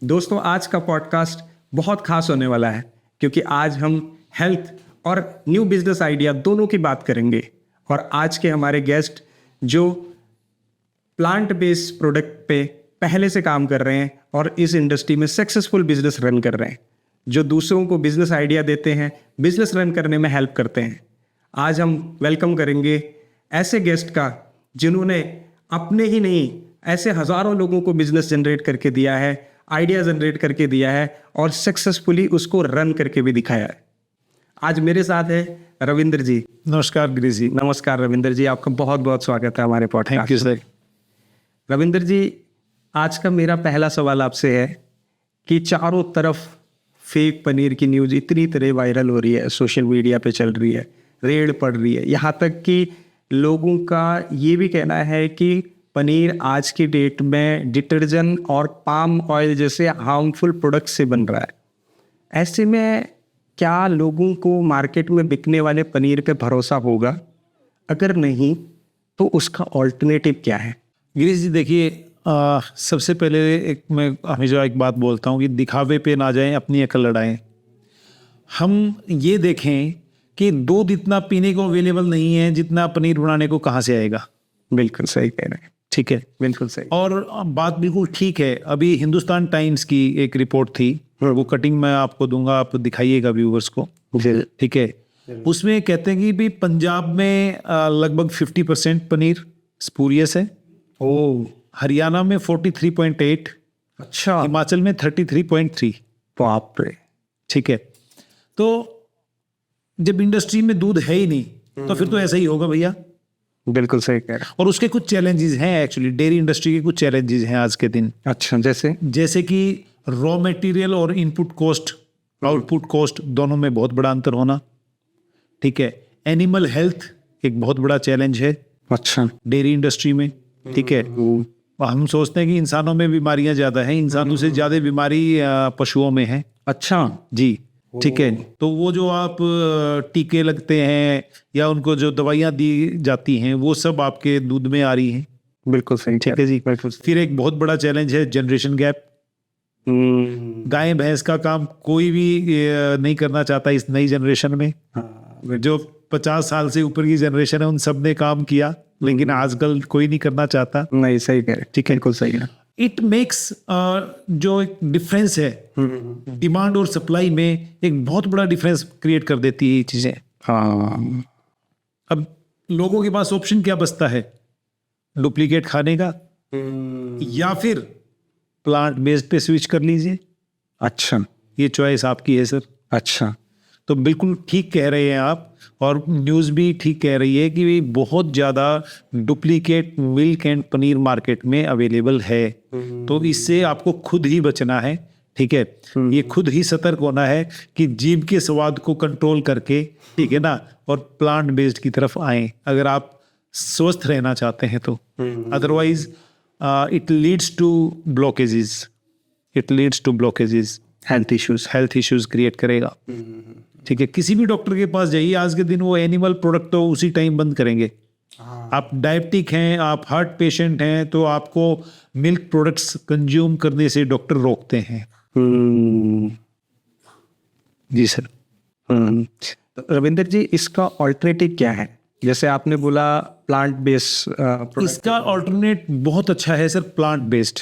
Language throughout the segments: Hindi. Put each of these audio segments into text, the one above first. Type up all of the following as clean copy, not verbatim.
दोस्तों, आज का पॉडकास्ट बहुत खास होने वाला है क्योंकि आज हम हेल्थ और न्यू बिजनेस आइडिया दोनों की बात करेंगे। और आज के हमारे गेस्ट जो प्लांट बेस्ड प्रोडक्ट पे पहले से काम कर रहे हैं और इस इंडस्ट्री में सक्सेसफुल बिजनेस रन कर रहे हैं, जो दूसरों को बिजनेस आइडिया देते हैं, बिजनेस रन करने में हेल्प करते हैं। आज हम वेलकम करेंगे ऐसे गेस्ट का जिन्होंने अपने ही नहीं ऐसे हजारों लोगों को बिजनेस जनरेट करके दिया है, आइडिया जनरेट करके दिया है और सक्सेसफुली उसको रन करके भी दिखाया है। आज मेरे साथ है रविंद्र जी। नमस्कार गिरीश जी। नमस्कार रविंद्र जी, आपका बहुत बहुत स्वागत है हमारे podcast. Thank you sir. Ravindra ji, आज का मेरा पहला सवाल आपसे है कि चारों तरफ फेक पनीर की न्यूज़ इतनी तरह वायरल हो रही है, सोशल मीडिया पे चल रही है, रेड पड़ रही है, यहाँ तक कि लोगों का ये भी कहना है कि पनीर आज की डेट में डिटर्जेंट और पाम ऑयल जैसे हार्मफुल प्रोडक्ट से बन रहा है। ऐसे में क्या लोगों को मार्केट में बिकने वाले पनीर पे भरोसा होगा? अगर नहीं तो उसका ऑल्टरनेटिव क्या है? गिरीश जी देखिए, सबसे पहले मैं हमेशा एक बात बोलता हूँ कि दिखावे पे ना जाएं, अपनी अकल लड़ाएं। हम ये देखें कि दूध इतना पीने को अवेलेबल नहीं है जितना पनीर बनाने को कहाँ से आएगा। बिल्कुल सही कह रहे हैं। ठीक है, बिल्कुल सही। और बात बिल्कुल ठीक है। अभी हिंदुस्तान टाइम्स की एक रिपोर्ट थी, वो कटिंग मैं आपको दूंगा, आप दिखाइएगा व्यूवर्स को। ठीक है, उसमें कहते हैं कि भी पंजाब में लगभग 50% पनीर स्पूरियस है। हरियाणा में 43.8, अच्छा, हिमाचल में 33.3। बाप रे। ठीक है, तो जब इंडस्ट्री में दूध है ही नहीं तो फिर तो ऐसा ही होगा भैया। बिल्कुल सही कह रहे हैं। और उसके कुछ चैलेंजेस हैं, एक्चुअली डेयरी इंडस्ट्री के कुछ चैलेंजेस हैं आज के दिन। अच्छा, जैसे कि रॉ मटेरियल और इनपुट कॉस्ट, आउटपुट कॉस्ट दोनों में बहुत बड़ा अंतर होना। ठीक है, एनिमल हेल्थ एक बहुत बड़ा चैलेंज है। अच्छा, डेयरी इंडस्ट्री में। ठीक है, हम सोचते हैं कि इंसानों में बीमारियां ज्यादा हैं, इंसानों से ज्यादा बीमारी पशुओं में है। अच्छा जी, ठीक है। तो वो जो आप टीके लगते हैं या उनको जो दवाइयाँ दी जाती हैं वो सब आपके दूध में आ रही हैं। बिल्कुल सही। ठीक है जी, बिल्कुल। फिर एक बहुत बड़ा चैलेंज है जनरेशन गैप। गाय भैंस का काम कोई भी नहीं करना चाहता इस नई जनरेशन में। जो 50 साल से ऊपर की जनरेशन है उन सब ने काम किया, लेकिन आजकल कोई नहीं करना चाहता। नहीं, सही कह रहे। ठीक है, बिल्कुल सही है। इट मेक्स जो एक डिफरेंस है डिमांड और सप्लाई में, एक बहुत बड़ा डिफरेंस क्रिएट कर देती है ये चीजें। हाँ, अब लोगों के पास ऑप्शन क्या बचता है? डुप्लीकेट खाने का या फिर प्लांट बेस्ड पे स्विच कर लीजिए। अच्छा, ये चॉइस आपकी है सर। अच्छा, तो बिल्कुल ठीक कह रहे हैं आप, और न्यूज़ भी ठीक कह रही है कि बहुत ज़्यादा duplicate milk and paneer market में अवेलेबल है। तो इससे आपको खुद ही बचना है। ठीक है, ये खुद ही सतर्क होना है कि जीभ के स्वाद को कंट्रोल करके, ठीक है ना, और प्लांट बेस्ड की तरफ आएं अगर आप स्वस्थ रहना चाहते हैं तो। Otherwise it leads to blockages, health issues create करेगा। ठीक है, किसी भी डॉक्टर के पास जाइए आज के दिन, वो एनिमल प्रोडक्ट तो उसी टाइम बंद करेंगे। आप डायबिटिक हैं, आप हार्ट पेशेंट हैं, तो आपको मिल्क प्रोडक्ट्स कंज्यूम करने से डॉक्टर रोकते हैं। जी सर। तो रविंद्र जी, इसका ऑल्टरनेटिव क्या है? जैसे आपने बोला प्लांट बेस्ड, इसका ऑल्टरनेट बहुत अच्छा है सर, प्लांट बेस्ड।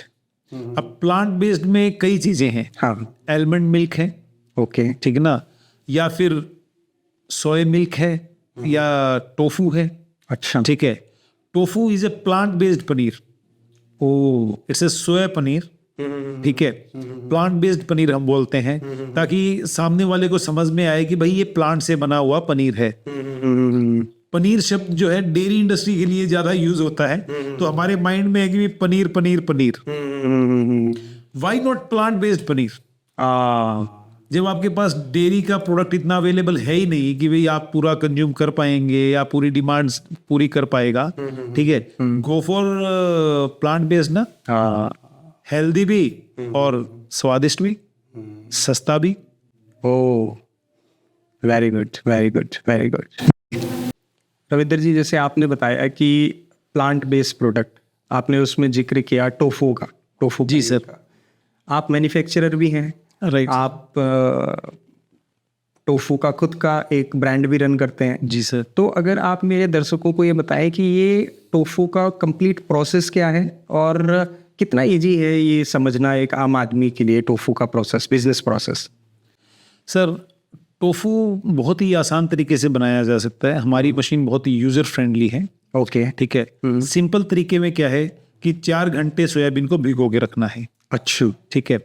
अब प्लांट बेस्ड में कई चीजें हैं। हाँ, एलमंड मिल्क है, ओके, ठीक है ना, या फिर सोया मिल्क है, या टोफू है। अच्छा, ठीक है, tofu is a plant based paneer. It's a soya paneer. ठीक है, प्लांट बेस्ड पनीर हम बोलते हैं ताकि सामने वाले को समझ में आए कि भाई ये प्लांट से बना हुआ पनीर है। पनीर शब्द जो है डेयरी इंडस्ट्री के लिए ज्यादा यूज होता है, तो हमारे माइंड में है कि paneer paneer paneer. Why not plant based paneer? जब आपके पास डेयरी का प्रोडक्ट इतना अवेलेबल है ही नहीं कि भाई आप पूरा कंज्यूम कर पाएंगे या पूरी डिमांड्स पूरी कर पाएगा। ठीक है, गो फॉर प्लांट बेस्ड ना। हेल्दी भी और स्वादिष्ट भी, सस्ता भी। Very good, very good, very good. Ravindra ji, जैसे आपने बताया कि प्लांट बेस्ड प्रोडक्ट, आपने उसमें जिक्र किया टोफू का। जी सर। आप मैन्युफैक्चरर भी हैं, राइट। आप टोफू का खुद का एक ब्रांड भी रन करते हैं। जी सर। तो अगर आप मेरे दर्शकों को ये बताएं कि ये टोफू का कंप्लीट प्रोसेस क्या है और कितना इजी है ये समझना एक आम आदमी के लिए, टोफू का process, business process. Sir, tofu बहुत ही आसान तरीके से बनाया जा सकता है। हमारी मशीन बहुत ही यूज़र फ्रेंडली है। ओके। ठीक है। सिंपल तरीके में क्या है कि 4 घंटे सोयाबीन को भिगो के रखना है। अच्छा। ठीक है।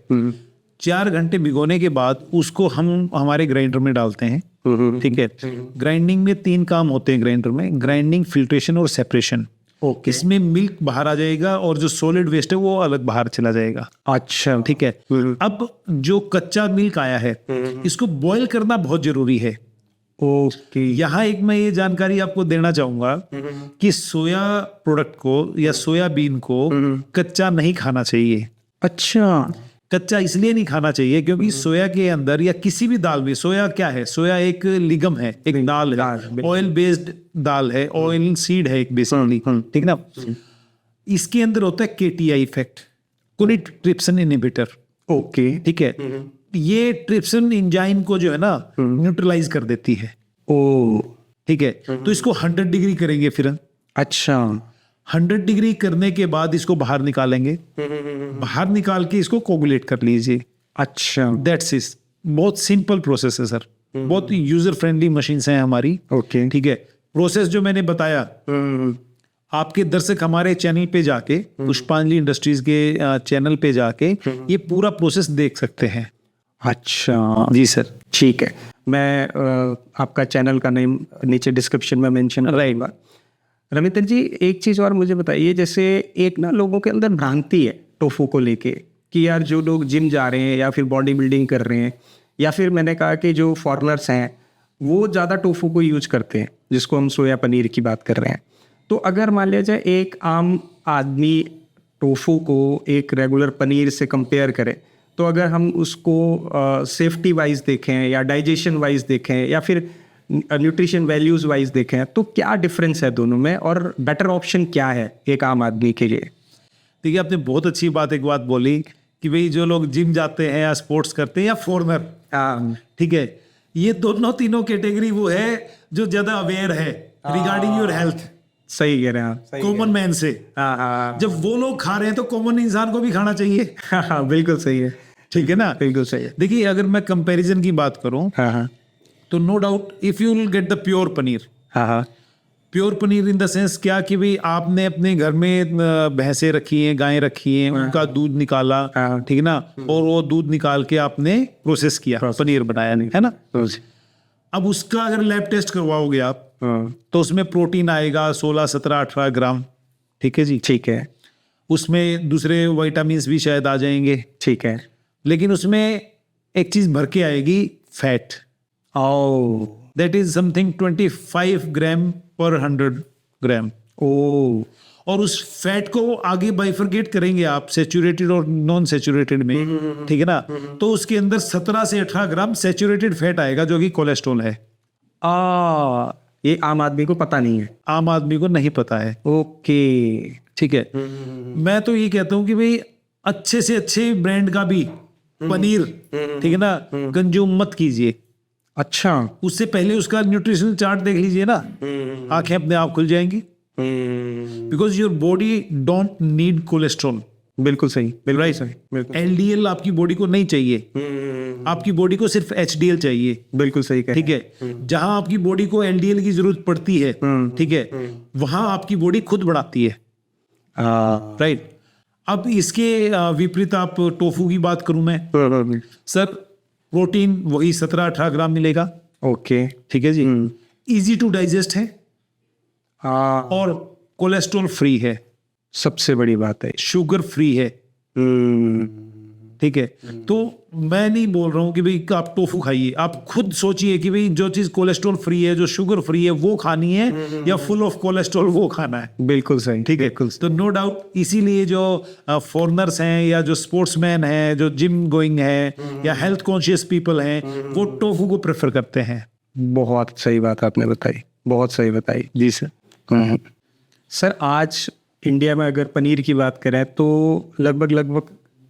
4 घंटे भिगोने के बाद उसको हम हमारे ग्राइंडर में डालते हैं। ठीक है। ग्राइंडिंग में 3 काम होते हैं ग्राइंडर में: ग्राइंडिंग, फिल्ट्रेशन और सेपरेशन। ओके। इसमें मिल्क बाहर आ जाएगा और जो सॉलिड वेस्ट है वो अलग बाहर चला जाएगा। अच्छा। ठीक है। अब जो कच्चा मिल्क आया है इसको बॉईल करना बहुत जरूरी है। ओके। यहाँ एक मैं ये जानकारी आपको देना चाहूंगा कि सोया प्रोडक्ट को या सोयाबीन को कच्चा नहीं खाना चाहिए। अच्छा। कच्चा इसलिए नहीं खाना चाहिए क्योंकि सोया के अंदर या किसी भी दाल में, सोया क्या है, सोया एक लिगम है, एक दाल है, ऑयल बेस्ड दाल है, ऑयल सीड है एक बेसिकली। ठीक ना। इसके अंदर होता है KTI effect, Kunitz trypsin inhibitor. Okay. ठीक है। ये ट्रिप्सिन एंजाइम को जो है ना न्यूट्रलाइज कर देती है। ओ। ठीक है। तो इसको 100 डिग्री करेंगे फिर। अच्छा। 100 डिग्री करने के बाद इसको बाहर निकालेंगे। बाहर निकाल के इसको कोगुलेट कर लीजिए। अच्छा। That's it. बहुत सिंपल प्रोसेस है सर। बहुत यूजर फ्रेंडली मशीन्स हैं हमारी। ओके। ठीक है। प्रोसेस जो मैंने बताया, आपके दर्शक हमारे चैनल पे जाके, पुष्पांजलि इंडस्ट्रीज के चैनल पे जाके ये पूरा प्रोसेस देख सकते हैं। अच्छा जी सर। ठीक है। मैं आपका चैनल का नेम नीचे डिस्क्रिप्शन में मेंशन करूंगा। रमिंदर जी, एक चीज़ और मुझे बताइए, जैसे एक ना लोगों के अंदर भ्रांति है टोफू को लेके कि यार जो लोग जिम जा रहे हैं या फिर बॉडी बिल्डिंग कर रहे हैं, या फिर मैंने कहा कि जो फॉरेनर्स हैं वो ज़्यादा टोफू को यूज करते हैं, जिसको हम सोया पनीर की बात कर रहे हैं। तो अगर मान लिया जाए एक आम आदमी टोफू को एक रेगुलर पनीर से कंपेयर करे, तो अगर हम उसको सेफ्टी वाइज देखें या डाइजेशन वाइज देखें या फिर न्यूट्रिशन वैल्यूज वाइज देखें, तो क्या डिफरेंस है दोनों में और बेटर ऑप्शन क्या है एक आम आदमी के लिए? देखिए, आपने बहुत अच्छी बात एक बात बोली कि भाई जो लोग जिम जाते हैं या स्पोर्ट्स करते हैं या फॉरेनर, ठीक है, ये दोनों तीनों कैटेगरी वो है जो ज्यादा अवेयर है रिगार्डिंग योर हेल्थ। सही कह रहे हैं आप, कॉमन मैन से। हाँ। जब वो लोग खा रहे हैं तो कॉमन इंसान को भी खाना चाहिए। हाँ, बिल्कुल सही है। ठीक है ना। बिल्कुल सही है। देखिए, अगर मैं कंपैरिजन की बात करूं हाँ। तो no doubt if you will get the pure paneer, हाँ। Pure paneer in the sense क्या कि भाई आपने अपने घर में भैंसें रखी हैं, गायें रखी हैं, उनका दूध निकाला, ठीक है ना, और वो दूध निकाल के आपने प्रोसेस किया, पनीर बनाया, नहीं है ना। अब उसका अगर लैब टेस्ट करवाओगे आप तो उसमें प्रोटीन आएगा 16, 17, 18 ग्राम। ठीक है जी। ठीक है। उसमें दूसरे विटामिन्स भी शायद आ जाएंगे। ठीक है। लेकिन उसमें एक चीज भर के आएगी, fat. Oh. That is something 25 gram per 100 ग्राम। ओ। और उस फैट को आगे बाइफरकेट करेंगे आप सैचुरेटेड और नॉन सैचुरेटेड में, ठीक है ना, तो उसके अंदर 17 से 18 ग्राम सैचुरेटेड फैट आएगा जो कि कोलेस्ट्रॉल है। ये आम आदमी को पता नहीं है। आम आदमी को नहीं पता है। ओके। ठीक है। मैं तो ये कहता हूं कि भाई अच्छे से अच्छे ब्रांड का भी पनीर, ठीक है ना, कंज्यूम मत कीजिए। अच्छा। उससे पहले उसका न्यूट्रिशनल चार्ट देख लीजिए ना, आंखें अपने आप खुल जाएंगी। Because your body don't need cholesterol. बिल्कुल सही, बिल्कुल सही, बिल्कुल एलडीएल आपकी बॉडी को नहीं चाहिए, आपकी बॉडी को सिर्फ एचडीएल चाहिए। बिल्कुल सही कह। ठीक है। जहां आपकी बॉडी को एलडीएल की जरूरत पड़ती है, ठीक है, वहां आपकी बॉडी खुद बढ़ाती है। राइट। अब इसके विपरीत आप टोफू की बात करूं मैं, सर प्रोटीन वही 17-18 ग्राम मिलेगा। ओके। ठीक है जी। इजी टू डाइजेस्ट है और कोलेस्ट्रॉल फ्री है, सबसे बड़ी बात है। शुगर फ्री है। ठीक है। तो मैं नहीं बोल रहा हूं कि भाई आप टोफू खाइए, आप खुद सोचिए कि भाई जो चीज कोलेस्ट्रॉल फ्री है, जो शुगर फ्री है वो खानी है या फुल ऑफ कोलेस्ट्रॉल वो खाना है। बिल्कुल सही। ठीक है। तो नो डाउट इसीलिए जो फॉरेनर्स हैं या जो स्पोर्ट्समैन हैं, जो जिम गोइंग है या हेल्थ कॉन्शियस पीपल हैं, वो टोफू को प्रेफर करते हैं। बहुत सही बात आपने बताई, बहुत सही बताई। जी सर। सर आज इंडिया में अगर पनीर की बात करें तो लगभग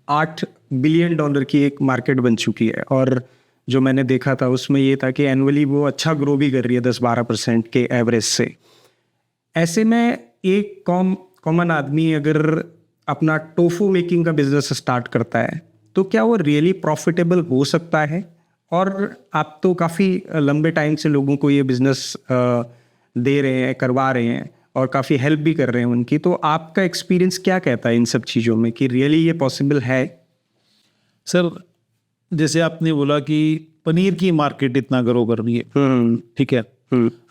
8 बिलियन डॉलर की एक मार्केट बन चुकी है, और जो मैंने देखा था उसमें ये था कि एनुअली वो अच्छा ग्रो भी कर रही है 10-12% के एवरेज से। ऐसे में एक कॉमन आदमी अगर अपना टोफू मेकिंग का बिजनेस स्टार्ट करता है तो क्या वो रियली प्रॉफिटेबल हो सकता है? और आप तो काफ़ी लंबे टाइम से लोगों को ये बिजनेस दे रहे हैं, करवा रहे हैं और काफ़ी हेल्प भी कर रहे हैं उनकी, तो आपका एक्सपीरियंस क्या कहता है इन सब चीज़ों में कि रियली ये पॉसिबल है? सर, जैसे आपने बोला कि पनीर की मार्केट इतना ग्रो कर रही है, ठीक है,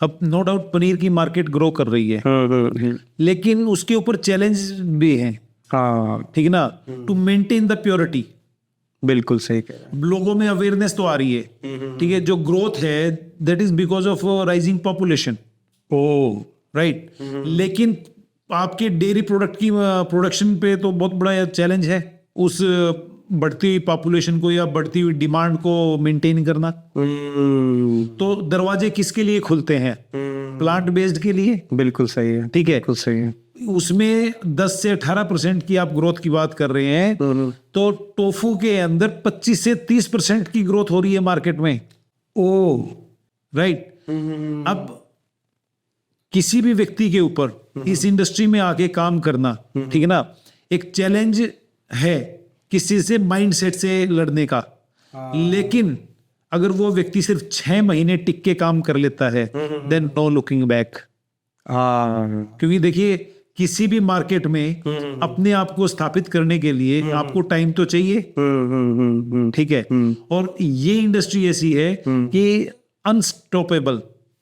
अब नो डाउट पनीर की मार्केट ग्रो कर रही है, लेकिन उसके ऊपर चैलेंज भी है, हाँ, ठीक है ना, टू मेंटेन द प्योरिटी। बिल्कुल सही कह रहे हैं। लोगों में अवेयरनेस तो आ रही है, ठीक है, जो ग्रोथ है that is because of rising population, oh right, लेकिन आपके डेयरी प्रोडक्ट की प्रोडक्शन पे तो बहुत बड़ा चैलेंज है उस बढ़ती हुई पॉपुलेशन को या बढ़ती हुई डिमांड को मेंटेन करना। तो दरवाजे किसके लिए खुलते हैं? प्लांट बेस्ड के लिए। बिल्कुल सही है, ठीक है, बिल्कुल सही है। उसमें 10 से 18% की आप ग्रोथ की बात कर रहे हैं, तो टोफू के अंदर 25 से 30% की ग्रोथ हो रही है मार्केट में। ओ राइट, अब किसी भी व्यक्ति के ऊपर इस इंडस्ट्री में आके काम करना, ठीक है ना, एक चैलेंज है किसी से माइंडसेट से लड़ने का, लेकिन अगर वो व्यक्ति सिर्फ 6 महीने टिक के काम कर लेता है, देन नो लुकिंग बैक। क्योंकि देखिए, किसी भी मार्केट में अपने आप को स्थापित करने के लिए आपको टाइम तो चाहिए, ठीक है, और ये इंडस्ट्री ऐसी है कि अनस्टॉपेबल।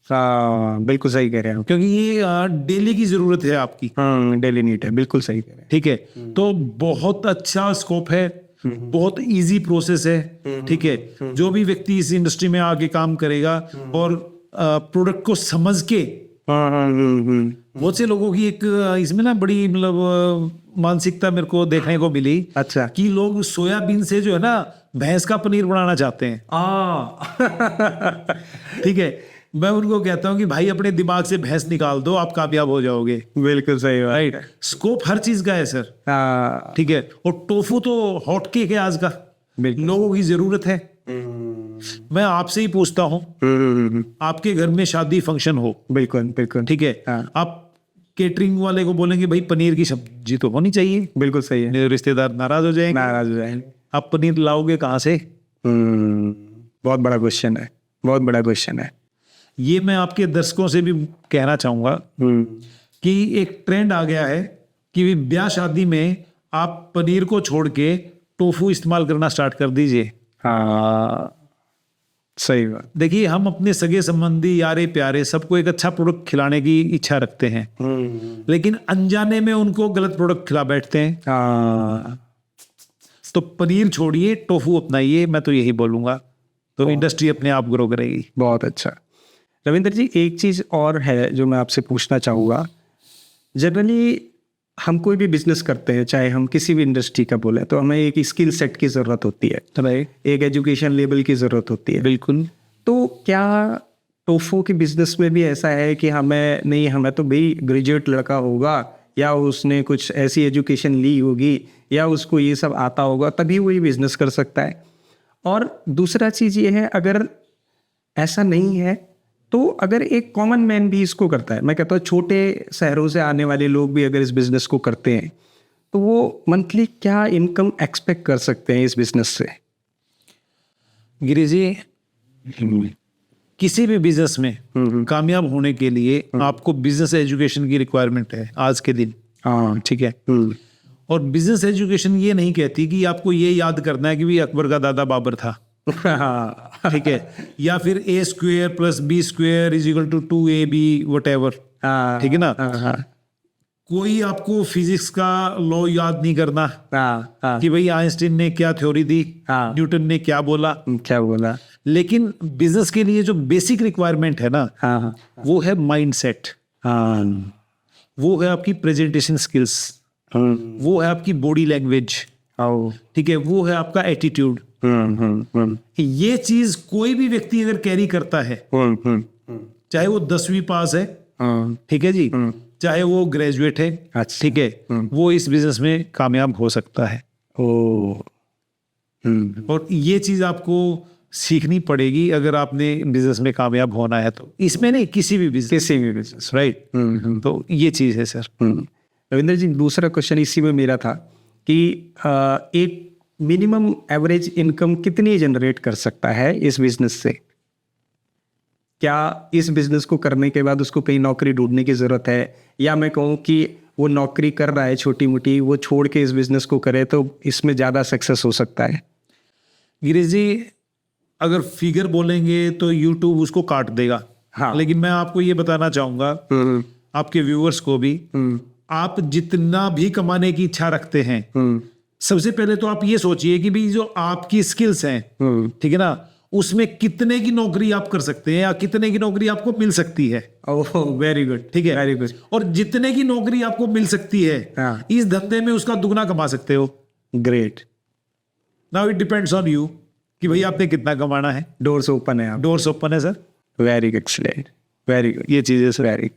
बिल्कुल सही कह रहे हैं, क्योंकि ये डेली की जरूरत है आपकी, डेली नीड है, बिल्कुल सही कह रहे हैं। ठीक है, तो बहुत अच्छा स्कोप है, बहुत इजी प्रोसेस है, ठीक है, जो भी व्यक्ति इस इंडस्ट्री में आगे काम करेगा और प्रोडक्ट को समझ के, बहुत से लोगों की एक इसमें ना बड़ी मतलब मानसिकता मेरे को देखने को मिली, अच्छा, कि लोग सोयाबीन से जो है ना भैंस का पनीर बनाना चाहते हैं। ठीक है, मैं उनको कहता हूं कि भाई अपने दिमाग से भैंस निकाल दो, आप कामयाब हो जाओगे। बिल्कुल सही बात राइट, स्कोप हर चीज का है सर, ठीक है, और टोफू तो हॉट केक है आज का, लोगों की जरूरत है। मैं आपसे ही पूछता हूँ, आपके घर में शादी फंक्शन हो, बिल्कुल बिल्कुल, ठीक है, आप केटरिंग वाले को बोलेंगे भाई पनीर की सब्जी तो होनी चाहिए, बिल्कुल सही है, मेरे रिश्तेदार नाराज हो जाएंगे, आप पनीर लाओगे कहाँ से? बहुत बड़ा क्वेश्चन है, बहुत बड़ा क्वेश्चन है। ये मैं आपके दर्शकों से भी कहना चाहूंगा कि एक ट्रेंड आ गया है कि ब्याह शादी में आप पनीर को छोड़ के टोफू इस्तेमाल करना स्टार्ट कर दीजिए। हाँ, सही बात। देखिए, हम अपने सगे संबंधी, यारे प्यारे, सबको एक अच्छा प्रोडक्ट खिलाने की इच्छा रखते हैं, लेकिन अनजाने में उनको गलत प्रोडक्ट खिला बैठते हैं। तो पनीर छोड़िए, टोफू अपनाइए, मैं तो यही बोलूंगा, तो इंडस्ट्री अपने आप ग्रो करेगी। बहुत अच्छा। रविंद्र जी, एक चीज़ और है जो मैं आपसे पूछना चाहूँगा। जनरली हम कोई भी बिजनेस करते हैं, चाहे हम किसी भी इंडस्ट्री का बोले, तो हमें एक स्किल सेट की ज़रूरत होती है, एक एजुकेशन लेवल की ज़रूरत होती है। बिल्कुल। तो क्या टोफू के बिजनेस में भी ऐसा है कि हमें तो भाई ग्रेजुएट लड़का होगा, या उसने कुछ ऐसी एजुकेशन ली होगी, या उसको ये सब आता होगा, तभी वो ये बिजनेस कर सकता है? और दूसरा चीज़ ये है, अगर ऐसा नहीं है तो अगर एक कॉमन मैन भी इसको करता है, मैं कहता हूँ छोटे शहरों से आने वाले लोग भी अगर इस बिजनेस को करते हैं, तो वो मंथली क्या इनकम एक्सपेक्ट कर सकते हैं इस बिजनेस से? गिरी जी, किसी भी बिजनेस में कामयाब होने के लिए आपको बिजनेस एजुकेशन की रिक्वायरमेंट है आज के दिन। हाँ, ठीक है, और बिजनेस एजुकेशन ये नहीं कहती कि आपको ये याद करना है कि भी अकबर का दादा बाबर था, ठीक है, या फिर a² + b² = 2ab whatever, ठीक है ना, कोई आपको फिजिक्स का लॉ याद नहीं करना कि भाई आइंस्टीन ने क्या थ्योरी दी, न्यूटन ने क्या बोला। लेकिन बिजनेस के लिए जो बेसिक रिक्वायरमेंट है ना, वो है माइंडसेट, वो है आपकी प्रेजेंटेशन स्किल्स, वो है आपकी बॉडी लैंग्वेज, ठीक है, वो है आपका एटीट्यूड। ये चीज कोई भी व्यक्ति अगर कैरी करता है, चाहे वो 10वीं पास है, ठीक है जी, चाहे वो ग्रेजुएट है, ठीक है, वो इस बिजनेस में कामयाब हो सकता है। और ये चीज आपको सीखनी पड़ेगी अगर आपने बिजनेस में कामयाब होना है, तो इसमें नहीं, किसी भी बिजनेस, राइट। तो ये चीज है सर। रविंद्र जी, दूसरा क्वेश्चन इसी में मेरा था कि एक मिनिमम एवरेज इनकम कितनी जनरेट कर सकता है इस बिजनेस से? क्या इस बिजनेस को करने के बाद उसको कहीं नौकरी ढूंढने की जरूरत है, या मैं कहूँ कि वो नौकरी कर रहा है छोटी मोटी, वो छोड़ के इस बिजनेस को करे तो इसमें ज़्यादा सक्सेस हो सकता है? गिरीश जी, अगर फिगर बोलेंगे तो यूट्यूब उसको काट देगा। हाँ। लेकिन मैं आपको ये बताना चाहूंगा, आपके व्यूअर्स को भी, आप जितना भी कमाने की इच्छा रखते हैं, सबसे पहले तो आप ये सोचिए कि भाई जो आपकी स्किल्स हैं, ठीक है ना, उसमें कितने की नौकरी आप कर सकते हैं या कितने की नौकरी आपको मिल सकती है। ओह, वेरी गुड, ठीक है, वेरी गुड। और जितने की नौकरी आपको मिल सकती है, हाँ। इस धंधे में उसका दुगना कमा सकते हो। Great. Now it depends on you कि भाई आपने कितना कमाना है। डोर्स ओपन है आप। डोर्स ओपन है sir. Very excellent, very good. ये चीज़ है सर। वेरी।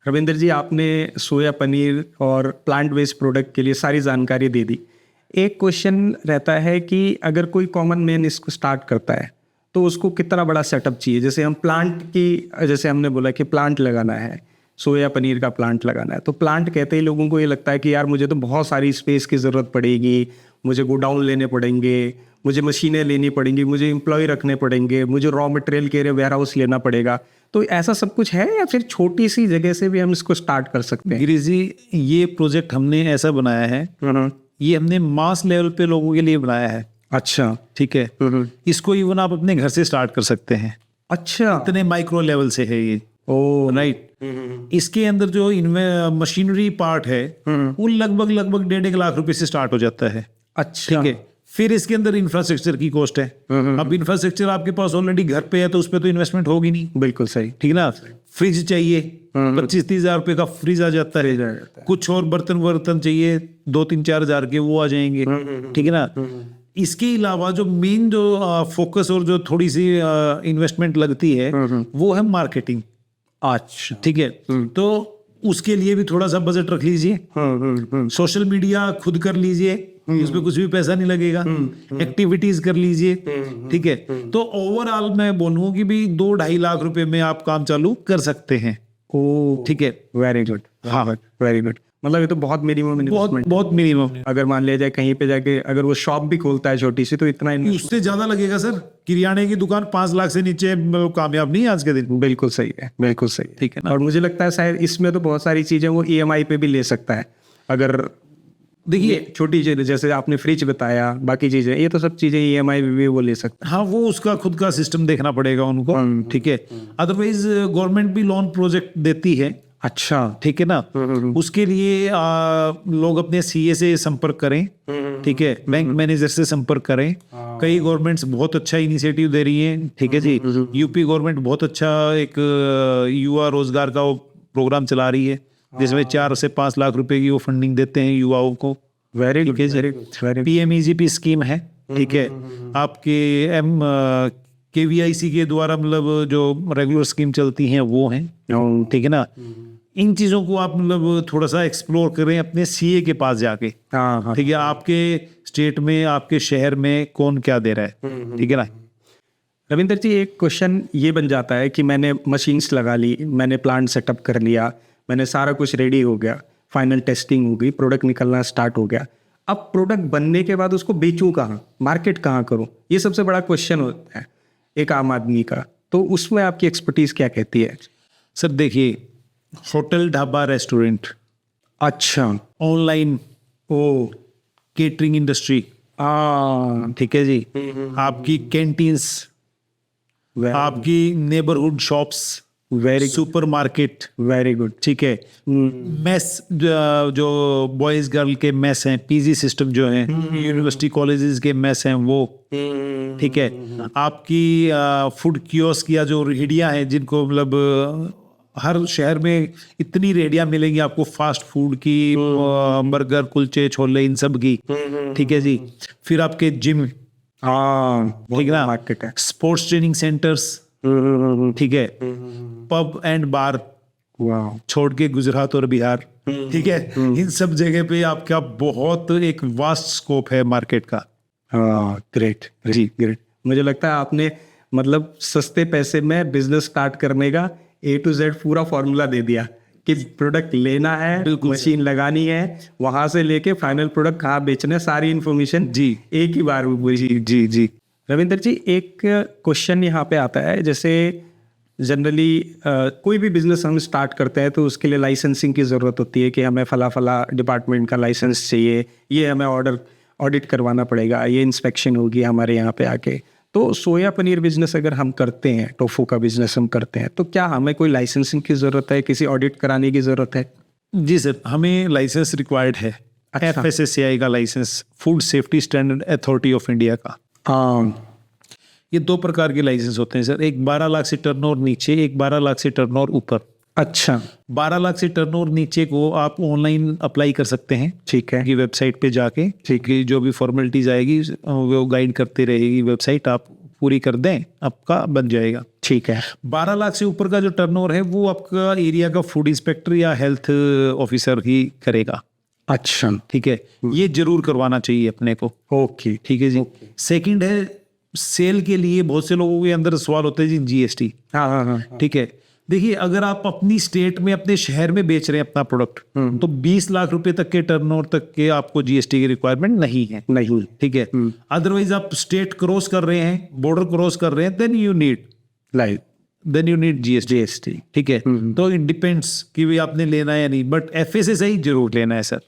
रविंद्र जी, आपने सोया पनीर और प्लांट बेस्ड प्रोडक्ट के लिए सारी जानकारी दे दी। एक क्वेश्चन रहता है कि अगर कोई कॉमन मैन इसको स्टार्ट करता है तो उसको कितना बड़ा सेटअप चाहिए? जैसे हम प्लांट की, जैसे हमने बोला कि प्लांट लगाना है, सोया पनीर का प्लांट लगाना है, तो प्लांट कहते ही लोगों को ये लगता है कि यार मुझे तो बहुत सारी स्पेस की ज़रूरत पड़ेगी, मुझे गोडाउन लेने पड़ेंगे, मुझे मशीनें लेनी पड़ेंगी, मुझे एम्प्लॉय रखने पड़ेंगे, मुझे रॉ मटेरियल के लिए वेयर हाउस लेना पड़ेगा। तो ऐसा सब कुछ है या फिर छोटी सी जगह से भी हम इसको स्टार्ट कर सकते हैं? गिरीश जी, ये प्रोजेक्ट हमने ऐसा बनाया है, ये हमने मास लेवल पे लोगों के लिए बनाया है। अच्छा, ठीक है। इसको इवन आप अपने घर से स्टार्ट कर सकते हैं। अच्छा, इतने माइक्रो लेवल से है ये। ओ राइट। इसके अंदर जो मशीनरी पार्ट है वो लगभग 1.5 लाख रुपए से स्टार्ट हो जाता है। अच्छा, ठीक है। फिर इसके अंदर इंफ्रास्ट्रक्चर की कॉस्ट है। अब इंफ्रास्ट्रक्चर आपके पास ऑलरेडी घर पे है तो उस पर तो इन्वेस्टमेंट होगी नहीं। बिल्कुल सही। ठीक है ना। फ्रिज चाहिए, 25-30 हजार रुपए का फ्रिज आ जाता है। कुछ और बर्तन चाहिए 2-3-4 हजार के, वो आ जाएंगे। ठीक है ना। इसके अलावा जो मेन जो फोकस और जो थोड़ी सी इन्वेस्टमेंट लगती है वो है मार्केटिंग। अच्छा, ठीक है। तो उसके लिए भी थोड़ा सा बजट रख लीजिए। सोशल मीडिया खुद कर लीजिए, उसमें कुछ भी पैसा नहीं लगेगा। एक्टिविटीज कर लीजिए। ठीक है। तो ओवरऑल मैं बोलूँ कि भी 2-2.5 लाख रुपए में आप काम चालू कर सकते हैं। ओ ठीक है। Very good. हाँ, वेरी गुड। मतलब ये तो बहुत मिनिमम इन्वेस्टमेंट, बहुत मिनिमम। अगर मान लिया जाए कहीं पे जाके अगर वो शॉप भी खोलता है छोटी सी तो इतना उससे ज्यादा लगेगा सर। किराने की दुकान 5 लाख से नीचे कामयाब नहीं है आज के दिन। बिल्कुल सही है, बिल्कुल सही है। ठीक है ना। और मुझे लगता है शायद इसमें तो बहुत सारी चीजें वो EMI पे भी ले सकता है। अगर देखिए छोटी चीजें जैसे आपने फ्रिज बताया, बाकी चीजें, ये तो सब चीजें EMI पे भी वो ले सकता है। हाँ, वो उसका खुद का सिस्टम देखना पड़ेगा उनको। ठीक है। अदरवाइज गवर्नमेंट भी लोन प्रोजेक्ट देती है। अच्छा, ठीक है ना। उसके लिए लोग अपने CA से संपर्क करें। ठीक है। बैंक मैनेजर से संपर्क करें। कई गवर्नमेंट्स बहुत अच्छा इनिशिएटिव दे रही है। ठीक है जी। यूपी गवर्नमेंट बहुत अच्छा एक युवा रोजगार का वो प्रोग्राम चला रही है, जिसमें 4 से 5 लाख रुपए की वो फंडिंग देते हैं युवाओं को। वेरी गुड, PMEGP स्कीम है। ठीक है। आपके KVIC के द्वारा मतलब जो रेगुलर स्कीम चलती हैं वो हैं। ठीक है ना। इन चीज़ों को आप मतलब थोड़ा सा एक्सप्लोर करें अपने CA के पास जाके। हाँ, ठीक है। आपके स्टेट में, आपके शहर में कौन क्या दे रहा है। ठीक है ना। रविंद्र जी, एक क्वेश्चन ये बन जाता है कि मैंने मशीन्स लगा ली, मैंने प्लांट सेटअप कर लिया, मैंने सारा कुछ रेडी हो गया, फाइनल टेस्टिंग हो गई, प्रोडक्ट निकलना स्टार्ट हो गया। अब प्रोडक्ट बनने के बाद उसको बेचूं कहाँ, मार्केट कहाँ करूँ, ये सबसे बड़ा क्वेश्चन होता है एक आम आदमी का। तो उसमें आपकी एक्सपर्टीज क्या कहती है? सर देखिए, होटल, ढाबा, रेस्टोरेंट, अच्छा, ऑनलाइन, ओ, केटरिंग इंडस्ट्री, ठीक है जी, आपकी कैंटीन्स, आपकी neighbourhood shops, very super market, very good, ठीक है, मेस, जो बॉयज गर्ल के मेस हैं, PG सिस्टम जो है, यूनिवर्सिटी कॉलेजेस के मेस हैं वो, ठीक है, आपकी फूड कियोस्क या जो रेहड़ियाँ हैं जिनको मतलब हर शहर में इतनी रेहड़ियाँ मिलेंगी आपको फास्ट फूड की, बर्गर, कुलचे, छोले, इन सब की, ठीक है जी। फिर आपके जिम, ठीक है ना, मार्केट है, स्पोर्ट्स ट्रेनिंग सेंटर्स, ठीक है, पब एंड बार, छोड़ के गुजरात और बिहार, ठीक है, इन सब जगह पे आपका बहुत एक वास्ट स्कोप है मार्केट का। हाँ, ग्रेट जी, ग्रेट। मुझे लगता है आपने मतलब सस्ते पैसे में बिजनेस स्टार्ट करने का A to Z पूरा फॉर्मूला दे दिया कि प्रोडक्ट लेना है, मशीन लगानी है, वहां से लेके फाइनल प्रोडक्ट कहाँ बेचना है, सारी इन्फॉर्मेशन जी एक ही बार में पूरी। जी जी रविंदर जी, एक क्वेश्चन यहाँ पे आता है, जैसे जनरली कोई भी बिजनेस हम स्टार्ट करते हैं तो उसके लिए लाइसेंसिंग की ज़रूरत होती है कि हमें फला फला डिपार्टमेंट का लाइसेंस चाहिए, ये हमें ऑडिट करवाना पड़ेगा, ये इंस्पेक्शन होगी हमारे यहाँ पे आके। तो सोया पनीर बिजनेस अगर हम करते हैं, टोफू का बिजनेस हम करते हैं, तो क्या हमें कोई लाइसेंसिंग की ज़रूरत है, किसी ऑडिट कराने की ज़रूरत है? जी सर, हमें लाइसेंस रिक्वायर्ड है। अच्छा। FSSAI का licence, food safety standard authority of India का। हाँ, ये 2 प्रकार के लाइसेंस होते हैं सर, एक 12 लाख से टर्नओवर नीचे, एक 12 लाख से टर्नओवर ऊपर। अच्छा, 12 लाख से टर्नओवर नीचे को आप ऑनलाइन अप्लाई कर सकते हैं ठीक है, की वेबसाइट पे जाके। ठीक है, जो भी फॉर्मेलिटीज आएगी वो गाइड करते रहेगी वेबसाइट, आप पूरी कर दें, आपका बन जाएगा। ठीक है। 12 लाख से ऊपर का जो टर्नओवर है वो आपका एरिया का फूड इंस्पेक्टर या हेल्थ ऑफिसर ही करेगा। अच्छा, ठीक है, ये जरूर करवाना चाहिए अपने को। ओके, ठीक है जी। सेकंड है, सेल के लिए बहुत से लोगों के अंदर सवाल होते हैं जी, GST। हाँ हाँ हाँ, ठीक है, देखिए अगर आप अपनी स्टेट में, अपने शहर में बेच रहे हैं अपना प्रोडक्ट, तो 20 लाख रुपए तक के टर्नओवर तक के आपको GST की रिक्वायरमेंट नहीं है। नहीं, ठीक है, अदरवाइज आप स्टेट क्रॉस कर रहे हैं, बॉर्डर क्रॉस कर रहे हैं, देन यू नीड GST। ठीक है, तो इट डिपेंड्स कि भी आपने लेना है या नहीं, बट FSSAI जरूर लेना है सर।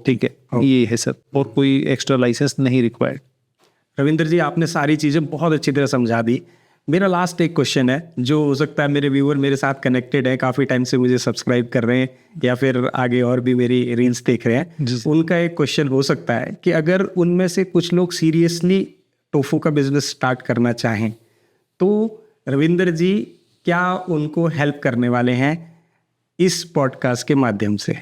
ठीक है, ये है सर, और कोई एक्स्ट्रा लाइसेंस नहीं रिक्वायर्ड। रविंदर जी, आपने सारी चीज़ें बहुत अच्छी तरह समझा दी। मेरा लास्ट एक क्वेश्चन है, जो हो सकता है मेरे व्यूअर मेरे साथ कनेक्टेड है, काफ़ी टाइम से मुझे सब्सक्राइब कर रहे हैं या फिर आगे और भी मेरी रील्स देख रहे हैं, उनका एक क्वेश्चन हो सकता है कि अगर उनमें से कुछ लोग सीरियसली टोफू का बिजनेस स्टार्ट करना चाहें, तो रविंदर जी क्या उनको हेल्प करने वाले हैं इस पॉडकास्ट के माध्यम से?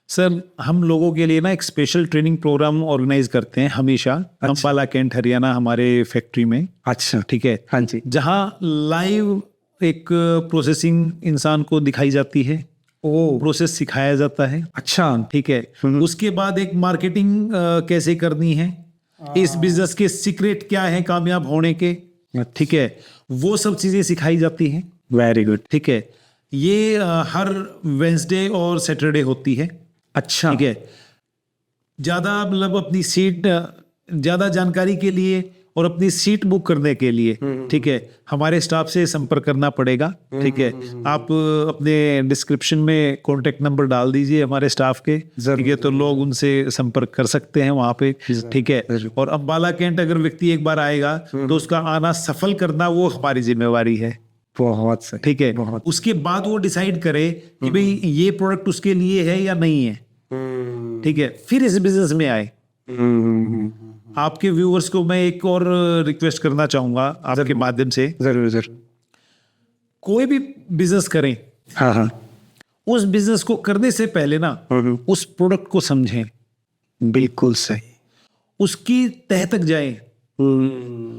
सर, हम लोगों के लिए ना एक स्पेशल ट्रेनिंग प्रोग्राम ऑर्गेनाइज करते हैं हमेशा, अंबाला कैंट हरियाणा हमारे फैक्ट्री में। अच्छा, ठीक है, हाँ जी, जहाँ लाइव एक प्रोसेसिंग इंसान को दिखाई जाती है, ओ, प्रोसेस सिखाया जाता है। अच्छा, ठीक है, उसके बाद एक मार्केटिंग कैसे करनी है, इस बिजनेस के सीक्रेट क्या है कामयाब होने के, ठीक है, वो सब चीजें सिखाई जाती हैं। Very good. ठीक है, ये हर वेंसडे और सैटरडे होती है। अच्छा, ठीक है, ज़्यादा मतलब अपनी सीट, ज़्यादा जानकारी के लिए और अपनी सीट बुक करने के लिए, ठीक है, हमारे स्टाफ से संपर्क करना पड़ेगा। ठीक है, आप अपने डिस्क्रिप्शन में कॉन्टेक्ट नंबर डाल दीजिए हमारे स्टाफ के, ठीक है, तो लोग उनसे संपर्क कर सकते हैं वहाँ पे। ठीक है, और अंबाला कैंट अगर व्यक्ति एक बार आएगा तो उसका आना सफल करना वो हमारी जिम्मेवारी है। बहुत सही। ठीक है, उसके बाद वो डिसाइड करे कि भाई ये प्रोडक्ट उसके लिए है या नहीं है। ठीक है, फिर इस बिजनेस में आए। आपके व्यूअर्स को मैं एक और रिक्वेस्ट करना चाहूंगा आपके माध्यम से, जरूर जरूर। कोई भी बिजनेस करें, हाँ हाँ, उस बिजनेस को करने से पहले ना उस प्रोडक्ट को समझें, बिल्कुल सही। उसकी तह तक जाएं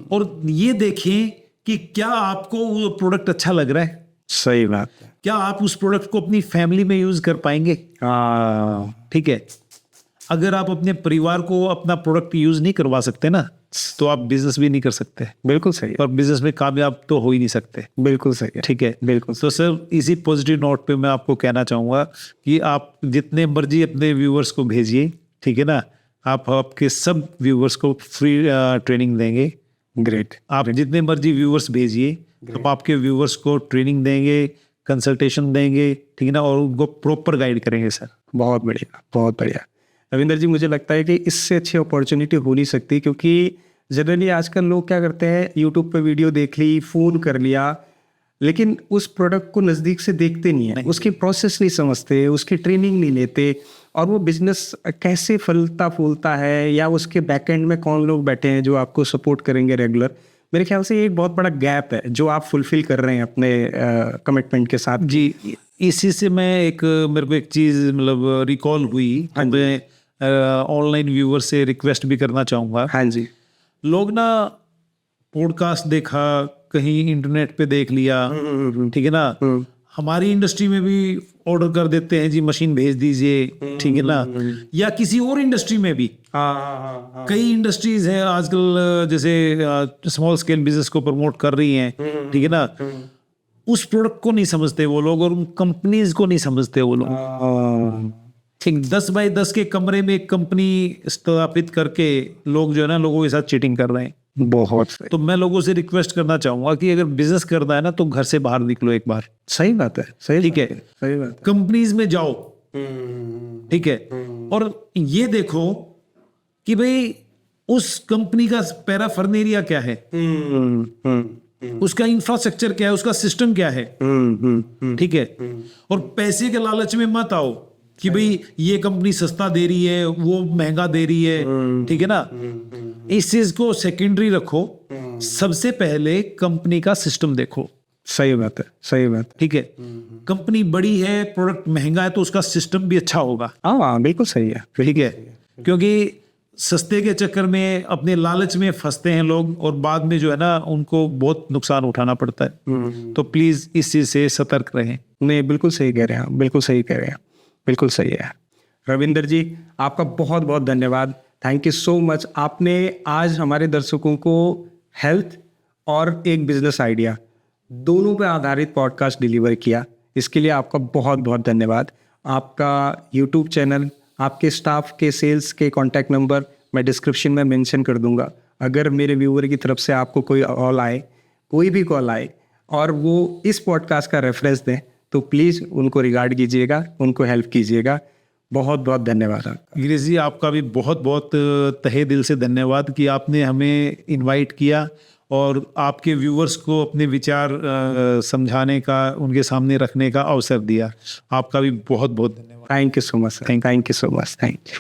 और ये देखें कि क्या आपको वो प्रोडक्ट अच्छा लग रहा है, सही बात है। क्या आप उस प्रोडक्ट को अपनी फैमिली में यूज कर पाएंगे। ठीक है, अगर आप अपने परिवार को अपना प्रोडक्ट यूज नहीं करवा सकते ना, तो आप बिजनेस भी नहीं कर सकते। बिल्कुल सही, और बिजनेस में कामयाब तो हो ही नहीं सकते। बिल्कुल सही है। ठीक है, बिल्कुल। तो सर, इसी पॉजिटिव नोट पे मैं आपको कहना चाहूँगा कि आप जितने मर्जी अपने व्यूअर्स को भेजिए, ठीक है ना, आप आपके सब व्यूअर्स को फ्री ट्रेनिंग देंगे। ग्रेट। आप जितने मर्जी व्यूअर्स भेजिए, आप आपके व्यूअर्स को ट्रेनिंग देंगे, कंसल्टेशन देंगे, ठीक है ना, और उनको प्रॉपर गाइड करेंगे सर। बहुत बढ़िया, बहुत बढ़िया। रविंदर जी, मुझे लगता है कि इससे अच्छी अपॉर्चुनिटी हो नहीं सकती, क्योंकि जनरली आजकल लोग क्या करते हैं, यूट्यूब पे वीडियो देख ली, फ़ोन कर लिया, लेकिन उस प्रोडक्ट को नज़दीक से देखते नहीं है, उसकी प्रोसेस नहीं समझते, उसकी ट्रेनिंग नहीं लेते, और वो बिजनेस कैसे फलता फूलता है या उसके बैकएंड में कौन लोग बैठे हैं जो आपको सपोर्ट करेंगे रेगुलर। मेरे ख्याल से ये एक बहुत बड़ा गैप है जो आप फुलफिल कर रहे हैं अपने कमिटमेंट के साथ। जी, इसी से मैं मेरे को एक चीज़ मतलब रिकॉल हुई, तो मैं ऑनलाइन व्यूअर से रिक्वेस्ट भी करना चाहूँगा। हाँ जी। लोग ना पॉडकास्ट देखा, कहीं इंटरनेट पे देख लिया, ठीक है ना, हमारी इंडस्ट्री में भी ऑर्डर कर देते हैं जी, मशीन भेज दीजिए, ठीक है ना, या किसी और इंडस्ट्री में भी। हाँ कई इंडस्ट्रीज हैं आजकल जैसे स्मॉल स्केल बिजनेस को प्रमोट कर रही हैं, ठीक है ना। उस प्रोडक्ट को नहीं समझते वो लोग और उन कंपनीज को नहीं समझते वो लोग। ठीक 10 बाय 10 के कमरे में एक कंपनी स्थापित करके लोग जो है ना, लोगों के साथ चीटिंग कर रहे हैं। बहुत सही। तो मैं लोगों से रिक्वेस्ट करना चाहूंगा कि अगर बिजनेस करना है ना तो घर से बाहर निकलो एक बार। सही बात है, सही ठीक है, सही बात कंपनीज में जाओ, ठीक है, और ये देखो कि भाई उस कंपनी का पैराफर्नेरिया क्या है, उसका इंफ्रास्ट्रक्चर क्या है, उसका सिस्टम क्या है, ठीक है। और पैसे के लालच में मत आओ कि भाई ये कंपनी सस्ता दे रही है, वो महंगा दे रही है, ठीक है ना। इस चीज को सेकेंडरी रखो, सबसे पहले कंपनी का सिस्टम देखो। सही बात है, सही बात है। ठीक है, कंपनी बड़ी है, प्रोडक्ट महंगा है, तो उसका सिस्टम भी अच्छा होगा। हाँ बिल्कुल सही है। ठीक है, क्योंकि सस्ते के चक्कर में अपने लालच में फंसते हैं लोग और बाद में जो है ना उनको बहुत नुकसान उठाना पड़ता है। तो प्लीज इस चीज से सतर्क रहें। नहीं, बिल्कुल सही कह रहे हैं आप, बिल्कुल सही कह रहे हैं, बिल्कुल सही है। रविंदर जी, आपका बहुत बहुत धन्यवाद। Thank you so much. आपने आज हमारे दर्शकों को हेल्थ और एक बिजनेस आइडिया दोनों पे आधारित पॉडकास्ट डिलीवर किया। इसके लिए आपका बहुत बहुत धन्यवाद। आपका यूट्यूब चैनल, आपके स्टाफ के सेल्स के कॉन्टैक्ट नंबर मैं डिस्क्रिप्शन में मेंशन कर दूंगा। अगर मेरे व्यूअर की तरफ से आपको कोई कॉल आए, कोई भी कॉल आए और वो इस पॉडकास्ट का रेफरेंस दें तो प्लीज़ उनको रिगार्ड कीजिएगा, उनको हेल्प कीजिएगा। बहुत बहुत धन्यवाद आपका। गिरीश जी, आपका भी बहुत बहुत तहे दिल से धन्यवाद कि आपने हमें इनवाइट किया और आपके व्यूअर्स को अपने विचार समझाने का, उनके सामने रखने का अवसर दिया। आपका भी बहुत बहुत धन्यवाद। Thank you so much. Thank you so much. Thank you.